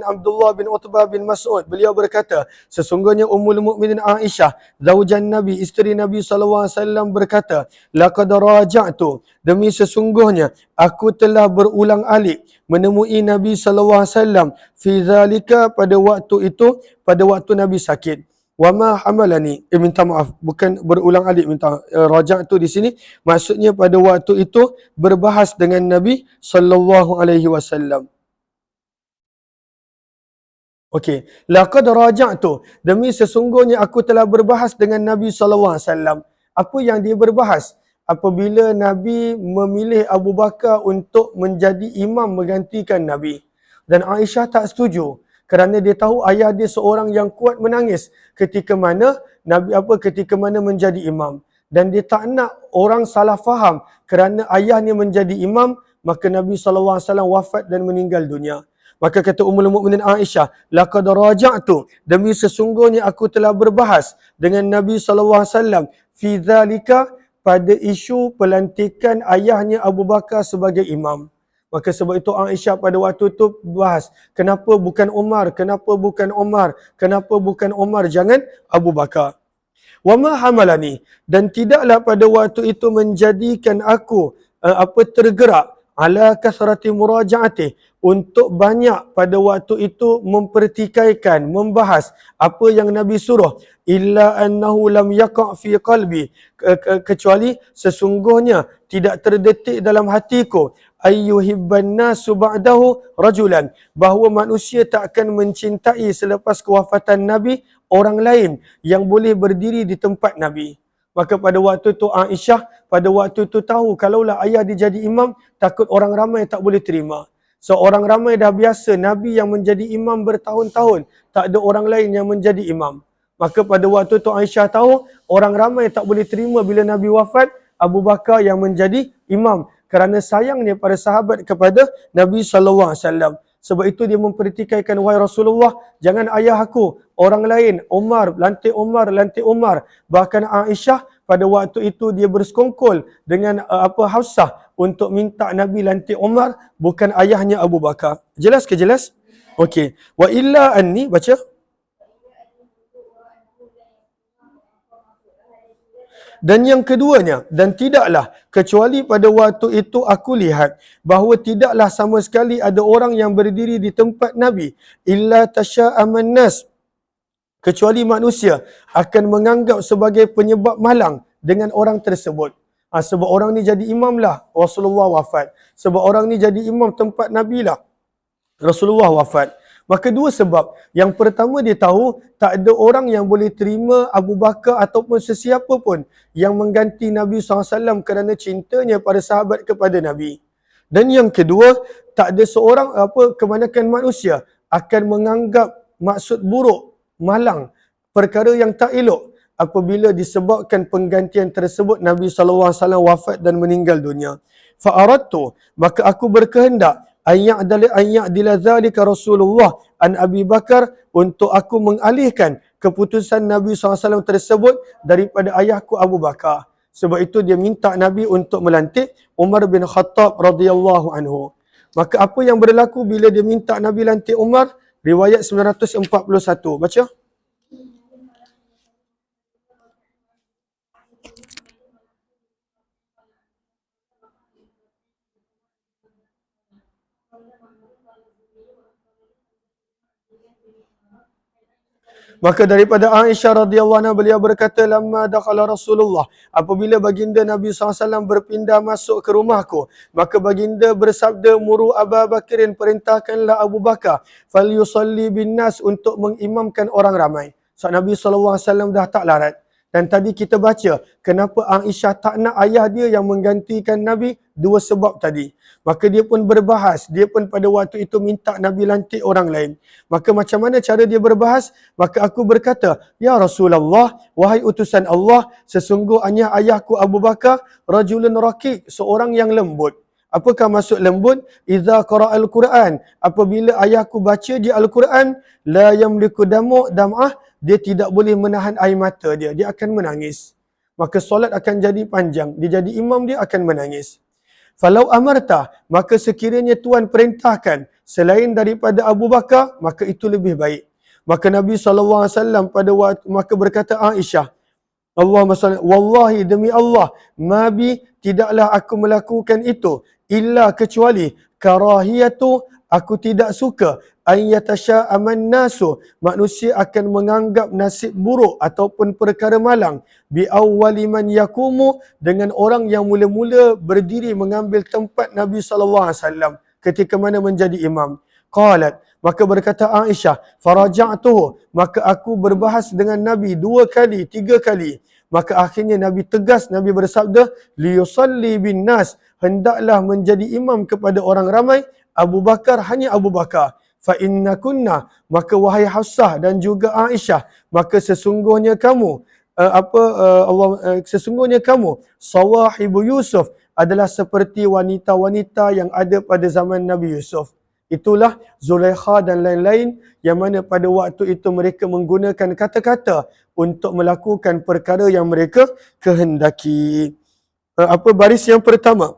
Abdullah bin Utbah bin Mas'ud, beliau berkata, sesungguhnya Ummul Mukminin Aisyah, zaujan Nabi, isteri Nabi sallallahu alaihi wasallam berkata, laqad raja'tu, demi sesungguhnya aku telah berulang alik menemui Nabi sallallahu alaihi wasallam fi zalika, pada waktu itu, pada waktu Nabi sakit. Wama hamalani, minta maaf, bukan berulang alik, minta rajak tu di sini maksudnya pada waktu itu berbahas dengan Nabi sallallahu alaihi wasallam. Okey, laqad raja'tu, demi sesungguhnya aku telah berbahas dengan Nabi sallallahu alaihi wasallam. Apa yang dia berbahas? Apabila Nabi memilih Abu Bakar untuk menjadi imam menggantikan Nabi. Dan Aisyah tak setuju kerana dia tahu ayah dia seorang yang kuat menangis ketika mana ketika mana menjadi imam, dan dia tak nak orang salah faham kerana ayahnya menjadi imam maka Nabi sallallahu alaihi wasallam wafat dan meninggal dunia. Maka kata Ummul Mukminin Aisyah, laqad raja'tu, demi sesungguhnya aku telah berbahas dengan Nabi sallallahu alaihi wasallam fi dzalika, pada isu pelantikan ayahnya Abu Bakar sebagai imam. Maka sebab itu Aisyah pada waktu itu bahas, kenapa bukan Umar, kenapa bukan Umar, kenapa bukan Umar, jangan Abu Bakar. Wa ma hamalani, dan tidaklah pada waktu itu menjadikan aku tergerak ala kasrati murajaatih, untuk banyak pada waktu itu mempertikaikan, membahas apa yang Nabi suruh, illa annahu lam yaqa' fi qalbi, kecuali sesungguhnya tidak terdetik dalam hatiku, ayyuhibban nasu ba'dahu rajulan, bahawa manusia tak akan mencintai selepas kewafatan Nabi orang lain yang boleh berdiri di tempat Nabi. Maka pada waktu itu Aisyah pada waktu itu tahu kalaulah ayah dia jadi imam, takut orang ramai tak boleh terima. So orang ramai dah biasa Nabi yang menjadi imam bertahun-tahun, tak ada orang lain yang menjadi imam. Maka pada waktu itu Aisyah tahu orang ramai tak boleh terima bila Nabi wafat, Abu Bakar yang menjadi imam, kerana sayangnya para sahabat kepada Nabi sallallahu alaihi wasallam. Sebab itu dia mempertikaikan, wahai Rasulullah, jangan ayah aku, orang lain, Umar, lantik Umar, lantik Umar. Bahkan Aisyah pada waktu itu dia bersekongkol dengan Hafsah untuk minta Nabi lantik Umar, bukan ayahnya Abu Bakar. Jelas ke jelas? Okey. Wa illa anni, baca. Dan yang keduanya, dan tidaklah kecuali pada waktu itu aku lihat bahawa tidaklah sama sekali ada orang yang berdiri di tempat Nabi, illa tasya'aman nas, kecuali manusia akan menganggap sebagai penyebab malang dengan orang tersebut. Sebab orang ni jadi imam lah, Rasulullah wafat. Sebab orang ni jadi imam tempat Nabi lah, Rasulullah wafat. Maka dua sebab. Yang pertama, dia tahu tak ada orang yang boleh terima Abu Bakar ataupun sesiapa pun yang mengganti Nabi SAW kerana cintanya para sahabat kepada Nabi. Dan yang kedua, tak ada seorang kebanyakan manusia akan menganggap maksud buruk, malang, perkara yang tak elok apabila disebabkan penggantian tersebut Nabi SAW wafat dan meninggal dunia. Fa'aradtu, maka aku berkehendak ayya'dila dzalika Rasulullah an Abi Bakar, untuk aku mengalihkan keputusan Nabi SAW tersebut daripada ayahku Abu Bakar. Sebab itu dia minta Nabi untuk melantik Umar bin Khattab radhiyallahu anhu. Maka apa yang berlaku bila dia minta Nabi lantik Umar? Riwayat 941. Baca. Maka daripada Aisyah radhiyallahu anha beliau berkata, lamma dakhala Rasulullah, apabila baginda Nabi SAW berpindah masuk ke rumahku, maka baginda bersabda, muru Abu Bakrin, perintahkanlah Abu Bakar, falyusalli bin nas, untuk mengimamkan orang ramai. So Nabi SAW dah tak larat. Dan tadi kita baca, kenapa Aisyah tak nak ayah dia yang menggantikan Nabi? Dua sebab tadi. Maka dia pun berbahas, dia pun pada waktu itu minta Nabi lantik orang lain. Maka macam mana cara dia berbahas? Maka aku berkata, ya Rasulullah, wahai utusan Allah, sesungguhnya ayahku Abu Bakar, rajulun raqiq, seorang yang lembut. Apakah maksud lembut? Idza qara'al Quran, apabila ayahku baca di Al-Quran, la yamliku dam'ah, dia tidak boleh menahan air mata dia akan menangis. Maka solat akan jadi panjang, dia jadi imam, dia akan menangis. Falau amarta, maka sekiranya Tuhan perintahkan selain daripada Abu Bakar, maka itu lebih baik. Maka Nabi SAW pada waktu, maka berkata Aisyah, Allahumma salli, wallahi demi Allah, mabi, tidaklah aku melakukan itu, illa kecuali karahiyatu, aku tidak suka, aman nasu, manusia akan menganggap nasib buruk ataupun perkara malang, bi awwali man yakumu, dengan orang yang mula-mula berdiri mengambil tempat Nabi SAW ketika mana menjadi imam. Qalat, maka berkata Aisyah, faraja'tuhu, maka aku berbahas dengan Nabi 2 kali, 3 kali. Maka akhirnya Nabi tegas, Nabi bersabda, liyusalli bin nas, hendaklah menjadi imam kepada orang ramai, Abu Bakar, hanya Abu Bakar. Fa inna kunna, maka wahai Hafsah dan juga Aisyah, maka sesungguhnya kamu sesungguhnya kamu sawahibu Yusuf, adalah seperti wanita-wanita yang ada pada zaman Nabi Yusuf. Itulah Zulaikha dan lain-lain yang mana pada waktu itu mereka menggunakan kata-kata untuk melakukan perkara yang mereka kehendaki. Baris yang pertama,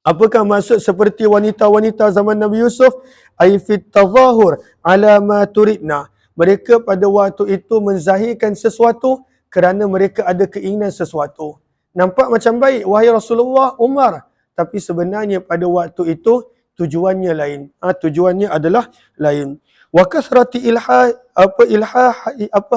apakah maksud seperti wanita-wanita zaman Nabi Yusuf? Ay fit tadhahur ala ma turidna. Mereka pada waktu itu menzahirkan sesuatu kerana mereka ada keinginan sesuatu. Nampak macam baik, wahai Rasulullah, Umar. Tapi sebenarnya pada waktu itu tujuannya lain. Tujuannya adalah lain. Wa kasrati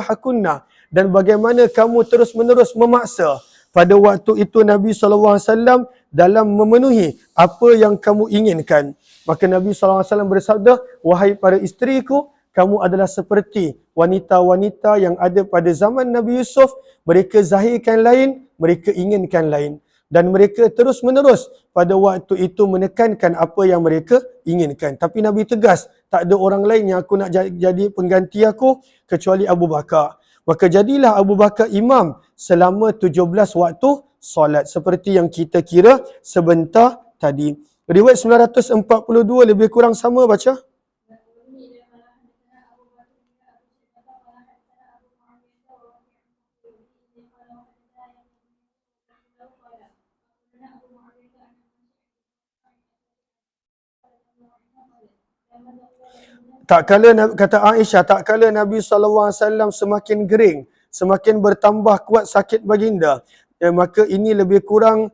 hakunna, dan bagaimana kamu terus-menerus memaksa pada waktu itu Nabi SAW dalam memenuhi apa yang kamu inginkan. Maka Nabi SAW bersabda, wahai para isteriku, kamu adalah seperti wanita-wanita yang ada pada zaman Nabi Yusuf. Mereka zahirkan lain, mereka inginkan lain. Dan mereka terus-menerus pada waktu itu menekankan apa yang mereka inginkan. Tapi Nabi tegas, tak ada orang lain yang aku nak jadi pengganti aku kecuali Abu Bakar. Maka jadilah Abu Bakar imam selama 17 waktu solat, seperti yang kita kira sebentar tadi. Riwayat 942 lebih kurang sama, baca. Tak kala, kata Aisyah, tak kala Nabi SAW semakin gering, semakin bertambah kuat sakit baginda, maka ini lebih kurang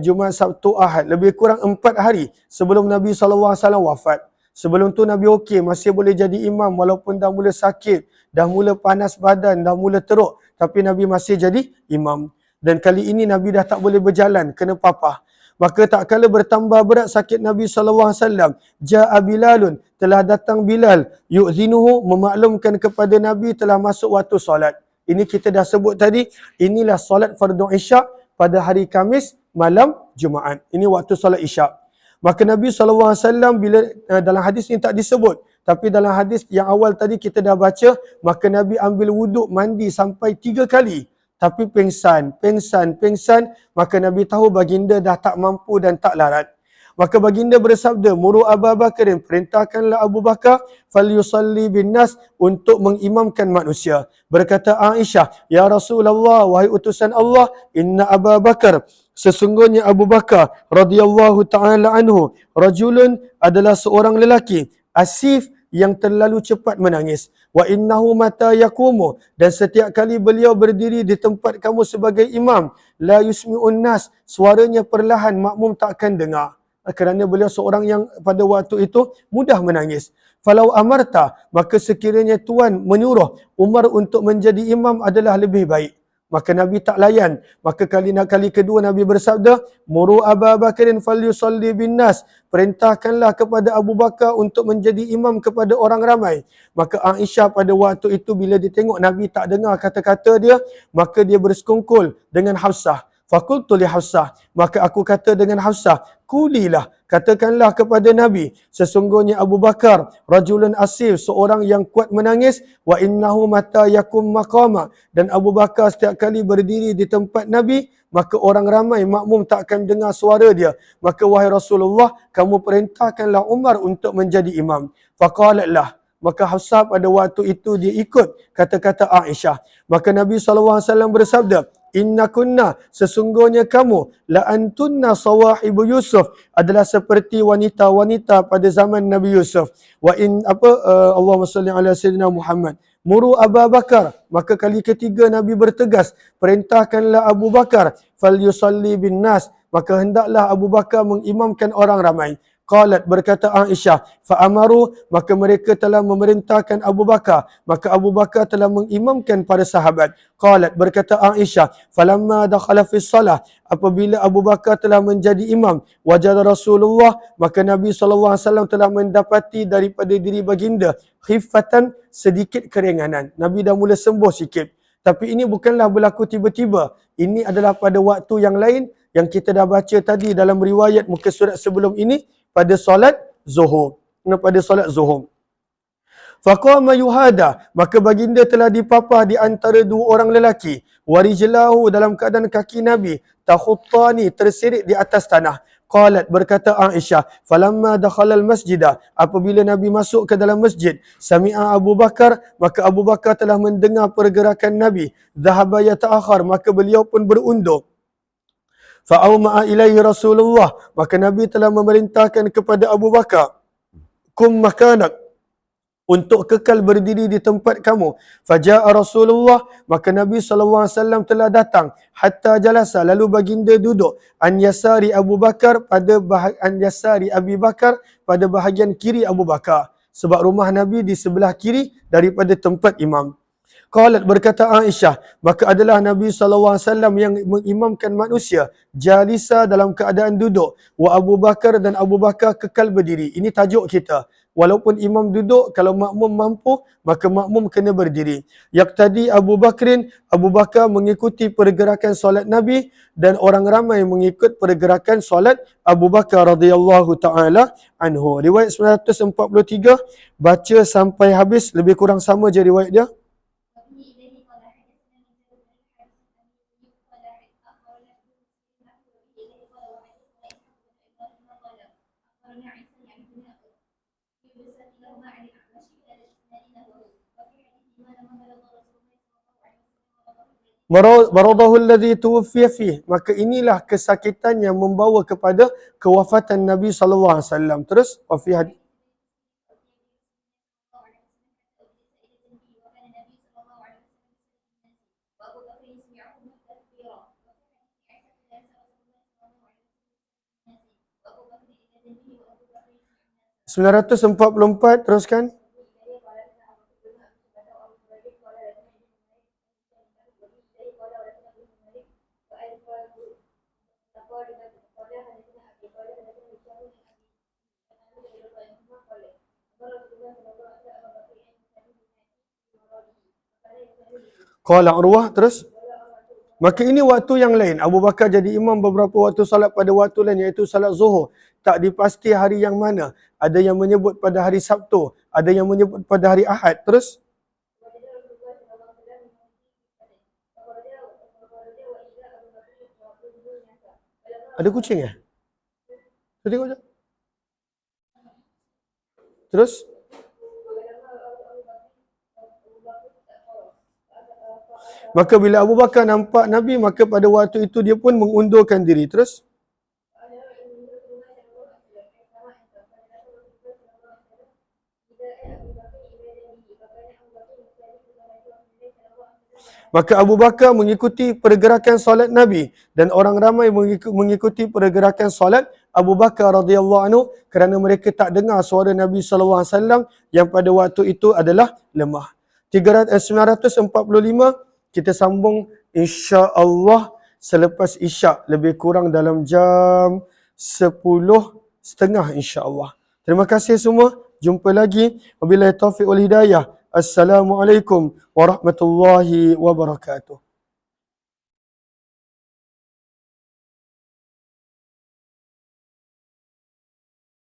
Jumaat, Sabtu, Ahad, lebih kurang 4 hari sebelum Nabi SAW wafat. Sebelum tu Nabi okey, masih boleh jadi imam walaupun dah mula sakit, dah mula panas badan, dah mula teruk, tapi Nabi masih jadi imam. Dan kali ini Nabi dah tak boleh berjalan, kena papah. Maka tak kala bertambah berat sakit Nabi SAW, Ja'a Bilalun, telah datang Bilal, yu'zinuhu, memaklumkan kepada Nabi telah masuk waktu solat. Ini kita dah sebut tadi, inilah solat fardu isyak pada hari Khamis malam Jumaat. Ini waktu solat isyak. Maka Nabi SAW bila dalam hadis ini tak disebut, tapi dalam hadis yang awal tadi kita dah baca, maka Nabi ambil wuduk mandi sampai 3 kali. Tapi pengsan, maka Nabi tahu baginda dah tak mampu dan tak larat. Maka baginda bersabda, muru Abu Bakrin, perintahkanlah Abu Bakar, falyusalli bin nas, untuk mengimamkan manusia. Berkata Aisyah, ya Rasulullah, wahai utusan Allah, inna Abu Bakar, sesungguhnya Abu Bakar radhiyallahu ta'ala anhu, rajulun, adalah seorang lelaki, asif, yang terlalu cepat menangis. Wa innahu mata yakumu, dan setiap kali beliau berdiri di tempat kamu sebagai imam, la yusmi'un nas, suaranya perlahan, makmum takkan dengar. Kerana beliau seorang yang pada waktu itu mudah menangis. Falau amarta, maka sekiranya Tuan menyuruh Umar untuk menjadi imam adalah lebih baik. Maka Nabi tak layan. Maka kali kedua Nabi bersabda, Muru Abu Bakrin falyusalli bin nas. Perintahkanlah kepada Abu Bakar untuk menjadi imam kepada orang ramai. Maka Aisyah pada waktu itu bila dia tengok Nabi tak dengar kata-kata dia, maka dia bersekongkol dengan Hafsah. Fakultu li Hafsah. Maka aku kata dengan Hafsah, kulilah, katakanlah kepada Nabi, sesungguhnya Abu Bakar rajulun asif, seorang yang kuat menangis, wa innahu mata yakum maqama, dan Abu Bakar setiap kali berdiri di tempat Nabi, maka orang ramai makmum tak akan dengar suara dia. Maka wahai Rasulullah, kamu perintahkanlah Umar untuk menjadi imam. Faqalatlah, maka Hafsah pada waktu itu dia ikut kata-kata Aisyah. Maka Nabi SAW bersabda, Inna kunna, sesungguhnya kamu, la antunna sawahibu Yusuf, adalah seperti wanita-wanita pada zaman Nabi Yusuf. Wa in Allahumma salli ala sayyidina Muhammad. Muru Abu Bakar, maka kali ketiga Nabi bertegas, perintahkanlah Abu Bakar, fal yusalli bin nas, maka hendaklah Abu Bakar mengimamkan orang ramai. Qalat, berkata Aisyah, fa'amaru, maka mereka telah memerintahkan Abu Bakar, maka Abu Bakar telah mengimamkan para sahabat. Qalat, berkata Aisyah, falamma dakhala fi shalah, apabila Abu Bakar telah menjadi imam, wajada Rasulullah, maka Nabi SAW telah mendapati daripada diri baginda khifatan, sedikit keringanan. Nabi dah mula sembuh sikit. Tapi ini bukanlah berlaku tiba-tiba. Ini adalah pada waktu yang lain yang kita dah baca tadi dalam riwayat muka surat sebelum ini, pada solat zuhur. Pada solat zuhur. Faqama yuhada, maka baginda telah dipapah di antara dua orang lelaki. Warijlahu, dalam keadaan kaki Nabi takhuttani, tersirit di atas tanah. Qalat, berkata Aisyah, falamma dakhalal masjidah, apabila Nabi masuk ke dalam masjid, sami'a Abu Bakar, maka Abu Bakar telah mendengar pergerakan Nabi. Dhahaba yata'akhir, maka beliau pun berundur. Fa'auma'a ilaihi Rasulullah, maka Nabi telah memerintahkan kepada Abu Bakar, kum makanak, untuk kekal berdiri di tempat kamu. Faja'a Rasulullah, maka Nabi SAW telah datang. Hatta jalasa, lalu baginda duduk. An yasari Abu Bakar, an yasari Abi Bakar, pada bahagian kiri Abu Bakar. Sebab rumah Nabi di sebelah kiri daripada tempat imam. Qalat, berkata Aisyah, maka adalah Nabi SAW yang mengimamkan manusia, jalisa, dalam keadaan duduk, wa Abu Bakar, dan Abu Bakar kekal berdiri. Ini tajuk kita. Walaupun imam duduk, kalau makmum mampu, maka makmum kena berdiri. Yaqtadi Abu Bakrin, Abu Bakar mengikuti pergerakan solat Nabi, dan orang ramai mengikut pergerakan solat Abu Bakar radhiyallahu ta'ala anhu. Riwayat 943, baca sampai habis, lebih kurang sama je riwayat dia. Maradahu alladhi tuwfiya fih, maka inilah kesakitan yang membawa kepada kewafatan Nabi SAW. Terus, wa fi hadis (944), teruskan. Qala Urwah, terus. Maka ini waktu yang lain. Abu Bakar jadi imam beberapa waktu salat pada waktu lain, iaitu salat zuhur. Tak dipasti hari yang mana. Ada yang menyebut pada hari Sabtu, ada yang menyebut pada hari Ahad. Terus. Ada kucing ya? Tengok je. Terus. Maka bila Abu Bakar nampak Nabi, maka pada waktu itu dia pun mengundurkan diri. Terus. Maka Abu Bakar mengikuti pergerakan solat Nabi, dan orang ramai mengikuti pergerakan solat Abu Bakar radhiyallahu anhu kerana mereka tak dengar suara Nabi sallallahu alaihi wasallam yang pada waktu itu adalah lemah. 945 kita sambung insya-Allah selepas Isyak, lebih kurang dalam jam 10.30 insya-Allah. Terima kasih semua. Jumpa lagi. Wabillahi taufiq wal hidayah. Assalamualaikum warahmatullahi wabarakatuh.